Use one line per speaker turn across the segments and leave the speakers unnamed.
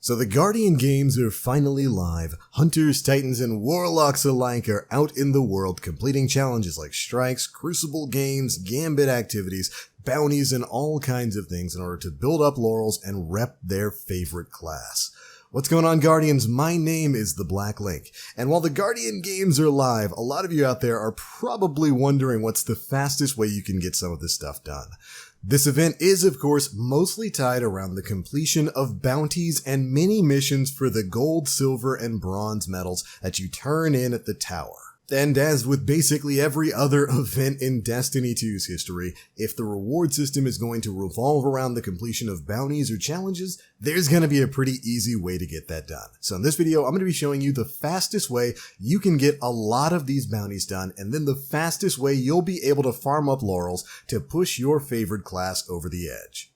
So the Guardian games are finally live. Hunters, Titans, and Warlocks alike are out in the world completing challenges like strikes, crucible games, gambit activities, bounties, and all kinds of things in order to build up laurels and rep their favorite class. What's going on, Guardians? My name is the Black Link, and while the Guardian games are live, a lot of you out there are probably wondering what's the fastest way you can get some of this stuff done. This event is, of course, mostly tied around the completion of bounties and mini missions for the gold, silver, and bronze medals that you turn in at the tower. And as with basically every other event in Destiny 2's history, if the reward system is going to revolve around the completion of bounties or challenges, there's going to be a pretty easy way to get that done. So in this video, I'm going to be showing you the fastest way you can get a lot of these bounties done, and then the fastest way you'll be able to farm up laurels to push your favorite class over the edge.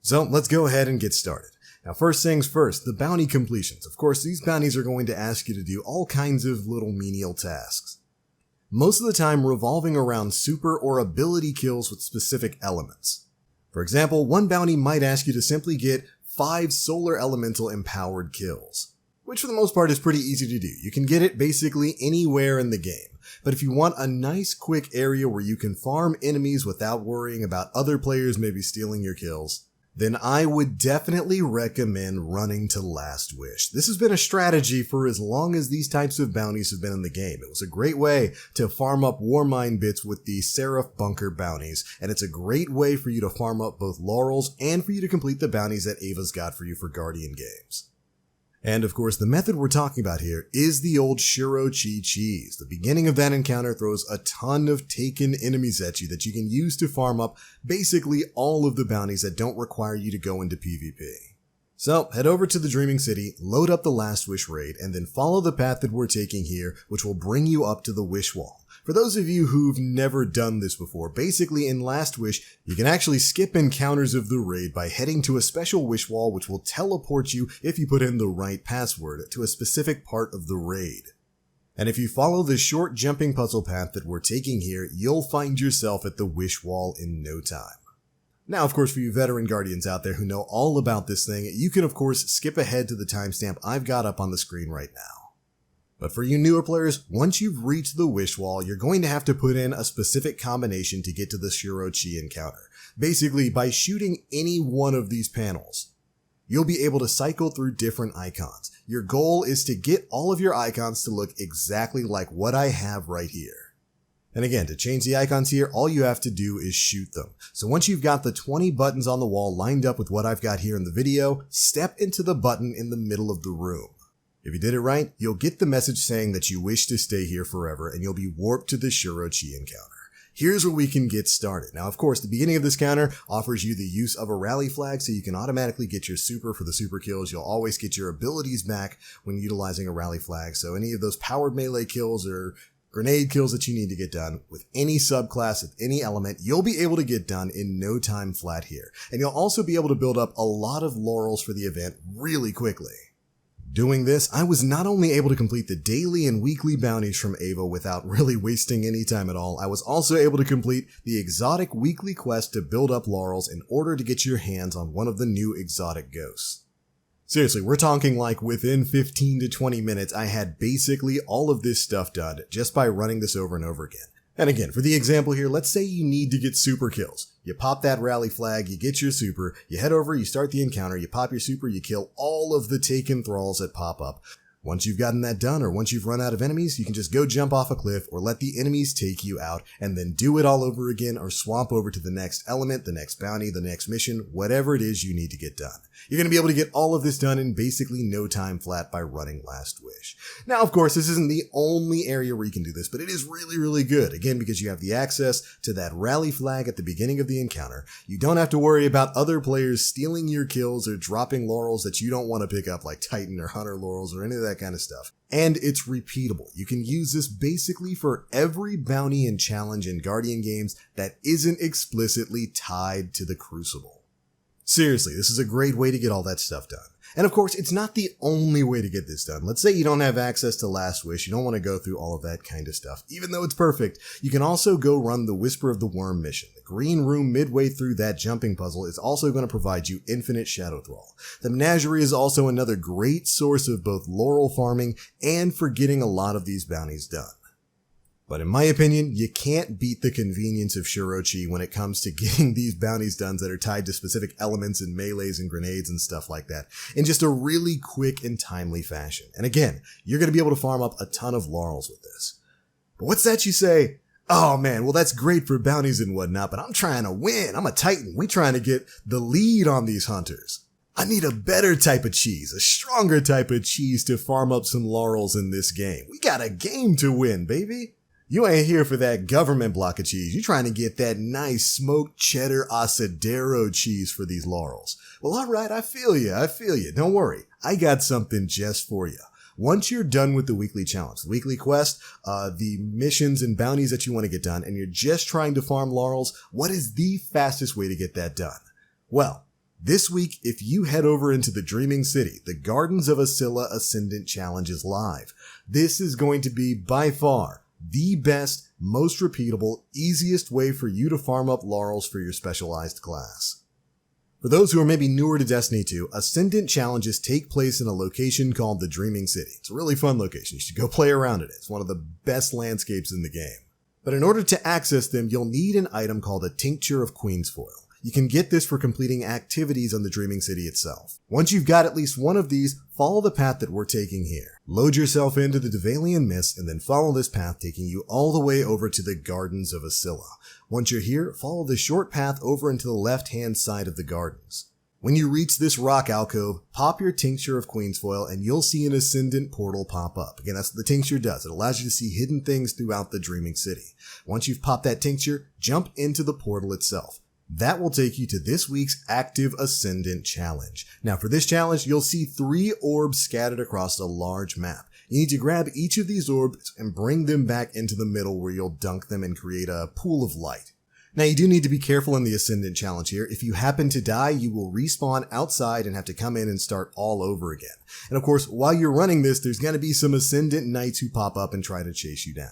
So let's go ahead and get started. Now, first things first, the bounty completions. Of course, these bounties are going to ask you to do all kinds of little menial tasks. Most of the time revolving around super or ability kills with specific elements. For example, one bounty might ask you to simply get 5 solar elemental empowered kills, which for the most part is pretty easy to do. You can get it basically anywhere in the game. But if you want a nice quick area where you can farm enemies without worrying about other players maybe stealing your kills, then I would definitely recommend running to Last Wish. This has been a strategy for as long as these types of bounties have been in the game. It was a great way to farm up Warmind bits with the Seraph Bunker bounties, and it's a great way for you to farm up both laurels and for you to complete the bounties that Ava's got for you for Guardian games. And of course, the method we're talking about here is the old Shuro Chi Cheese. The beginning of that encounter throws a ton of taken enemies at you that you can use to farm up basically all of the bounties that don't require you to go into PvP. So head over to the Dreaming City, load up the Last Wish raid, and then follow the path that we're taking here, which will bring you up to the Wish Wall. For those of you who've never done this before, basically in Last Wish, you can actually skip encounters of the raid by heading to a special wish wall which will teleport you, if you put in the right password, to a specific part of the raid. And if you follow the short jumping puzzle path that we're taking here, you'll find yourself at the wish wall in no time. Now, of course, for you veteran Guardians out there who know all about this thing, you can of course skip ahead to the timestamp I've got up on the screen right now. But for you newer players, once you've reached the wish wall, you're going to have to put in a specific combination to get to the Shuro Chi encounter. Basically, by shooting any one of these panels, you'll be able to cycle through different icons. Your goal is to get all of your icons to look exactly like what I have right here. And again, to change the icons here, all you have to do is shoot them. So once you've got the 20 buttons on the wall lined up with what I've got here in the video, step into the button in the middle of the room. If you did it right, you'll get the message saying that you wish to stay here forever, and you'll be warped to the Shuro Chi encounter. Here's where we can get started. Now, of course, the beginning of this counter offers you the use of a rally flag, so you can automatically get your super for the super kills. You'll always get your abilities back when utilizing a rally flag, so any of those powered melee kills or grenade kills that you need to get done with any subclass, with any element, you'll be able to get done in no time flat here. And you'll also be able to build up a lot of laurels for the event really quickly. Doing this, I was not only able to complete the daily and weekly bounties from Ava without really wasting any time at all, I was also able to complete the exotic weekly quest to build up laurels in order to get your hands on one of the new exotic ghosts. Seriously, we're talking like within 15 to 20 minutes, I had basically all of this stuff done just by running this over and over again. And again, for the example here, let's say you need to get super kills. You pop that rally flag, you get your super, you head over, you start the encounter, you pop your super, you kill all of the taken thralls that pop up. Once you've gotten that done, or once you've run out of enemies, you can just go jump off a cliff or let the enemies take you out and then do it all over again or swap over to the next element, the next bounty, the next mission, whatever it is you need to get done. You're going to be able to get all of this done in basically no time flat by running Last Wish. Now, of course, this isn't the only area where you can do this, but it is really, really good. Again, because you have the access to that rally flag at the beginning of the encounter. You don't have to worry about other players stealing your kills or dropping laurels that you don't want to pick up, like Titan or Hunter laurels or any of that kind of stuff. And it's repeatable. You can use this basically for every bounty and challenge in Guardian games that isn't explicitly tied to the Crucible. Seriously, this is a great way to get all that stuff done. And of course, it's not the only way to get this done. Let's say you don't have access to Last Wish, you don't want to go through all of that kind of stuff, even though it's perfect. You can also go run the Whisper of the Worm mission. The green room midway through that jumping puzzle is also going to provide you infinite Shadow Thrall. The Menagerie is also another great source of both Laurel farming and for getting a lot of these bounties done. But in my opinion, you can't beat the convenience of Shirochi when it comes to getting these bounties done that are tied to specific elements and melees and grenades and stuff like that in just a really quick and timely fashion. And again, you're going to be able to farm up a ton of laurels with this. But what's that you say? Oh man, well that's great for bounties and whatnot, but I'm trying to win. I'm a Titan. We trying to get the lead on these hunters. I need a better type of cheese, a stronger type of cheese to farm up some laurels in this game. We got a game to win, baby. You ain't here for that government block of cheese. You're trying to get that nice smoked cheddar asadero cheese for these laurels. Well, alright, I feel you. Don't worry. I got something just for you. Once you're done with the weekly challenge, the weekly quest, the missions and bounties that you want to get done, and you're just trying to farm laurels, what is the fastest way to get that done? Well, this week, if you head over into the Dreaming City, the Gardens of Ascilla Ascendant Challenge is live. This is going to be by far the best, most repeatable, easiest way for you to farm up laurels for your specialized class. For those who are maybe newer to Destiny 2, Ascendant challenges take place in a location called the Dreaming City. It's a really fun location. You should go play around in it. It's one of the best landscapes in the game. But in order to access them, you'll need an item called a Tincture of Queensfoil. You can get this for completing activities on the Dreaming City itself. Once you've got at least one of these, follow the path that we're taking here. Load yourself into the Devalian Mist and then follow this path taking you all the way over to the Gardens of Ascilla. Once you're here, follow the short path over into the left-hand side of the gardens. When you reach this rock alcove, pop your Tincture of Queensfoil and you'll see an Ascendant portal pop up. Again, that's what the Tincture does. It allows you to see hidden things throughout the Dreaming City. Once you've popped that Tincture, jump into the portal itself. That will take you to this week's active Ascendant challenge. Now for this challenge, you'll see 3 orbs scattered across a large map. You need to grab each of these orbs and bring them back into the middle where you'll dunk them and create a pool of light. Now you do need to be careful in the Ascendant challenge here. If you happen to die, you will respawn outside and have to come in and start all over again. And of course, while you're running this, there's going to be some Ascendant knights who pop up and try to chase you down.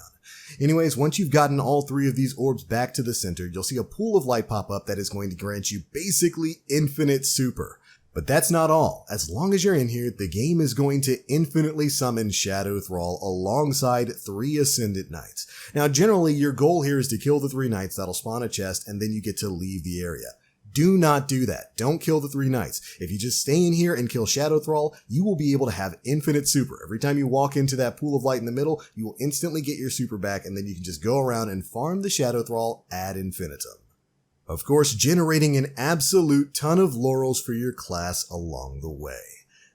Anyways, once you've gotten all 3 of these orbs back to the center, you'll see a pool of light pop up that is going to grant you basically infinite super. But that's not all. As long as you're in here, the game is going to infinitely summon Shadow Thrall alongside 3 Ascendant Knights. Now generally, your goal here is to kill the 3 Knights, that'll spawn a chest, and then you get to leave the area. Do not do that. Don't kill the 3 Knights. If you just stay in here and kill Shadow Thrall, you will be able to have infinite super. Every time you walk into that pool of light in the middle, you will instantly get your super back, and then you can just go around and farm the Shadow Thrall ad infinitum. Of course, generating an absolute ton of laurels for your class along the way.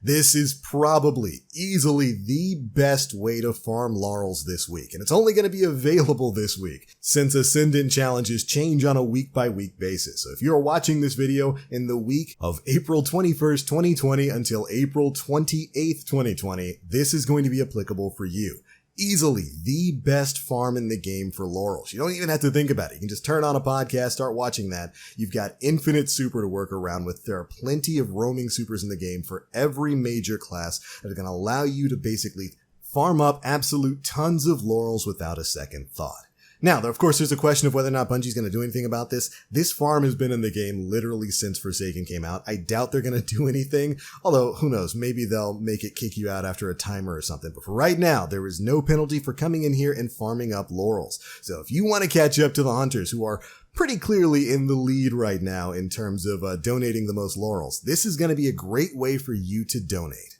This is probably, easily the best way to farm laurels this week, and it's only going to be available this week, since Ascendant challenges change on a week-by-week basis. So if you're watching this video in the week of April 21st, 2020 until April 28th, 2020, this is going to be applicable for you. Easily the best farm in the game for laurels. You don't even have to think about it. You can just turn on a podcast, start watching that. You've got infinite super to work around with. There are plenty of roaming supers in the game for every major class that are going to allow you to basically farm up absolute tons of laurels without a second thought. Now, of course, there's a question of whether or not Bungie's going to do anything about this. This farm has been in the game literally since Forsaken came out. I doubt they're going to do anything, although who knows, maybe they'll make it kick you out after a timer or something. But for right now, there is no penalty for coming in here and farming up laurels. So if you want to catch up to the hunters who are pretty clearly in the lead right now in terms of donating the most laurels, this is going to be a great way for you to donate.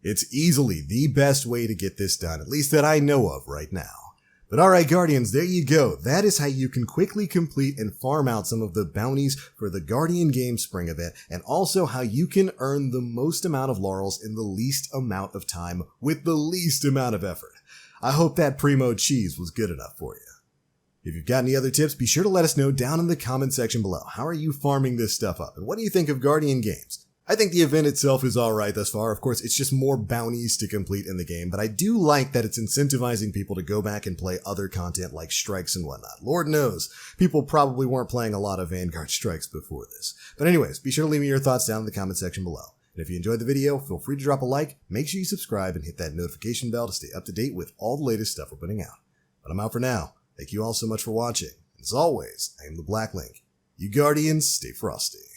It's easily the best way to get this done, at least that I know of right now. But alright Guardians, there you go. That is how you can quickly complete and farm out some of the bounties for the Guardian Games Spring event, and also how you can earn the most amount of laurels in the least amount of time with the least amount of effort. I hope that Primo cheese was good enough for you. If you've got any other tips, be sure to let us know down in the comment section below. How are you farming this stuff up? And what do you think of Guardian Games? I think the event itself is alright thus far. Of course, it's just more bounties to complete in the game, but I do like that it's incentivizing people to go back and play other content like strikes and whatnot. Lord knows, people probably weren't playing a lot of Vanguard strikes before this. But anyways, be sure to leave me your thoughts down in the comment section below. And if you enjoyed the video, feel free to drop a like, make sure you subscribe, and hit that notification bell to stay up to date with all the latest stuff we're putting out. But I'm out for now. Thank you all so much for watching. As always, I am the Black Link. You Guardians, stay frosty.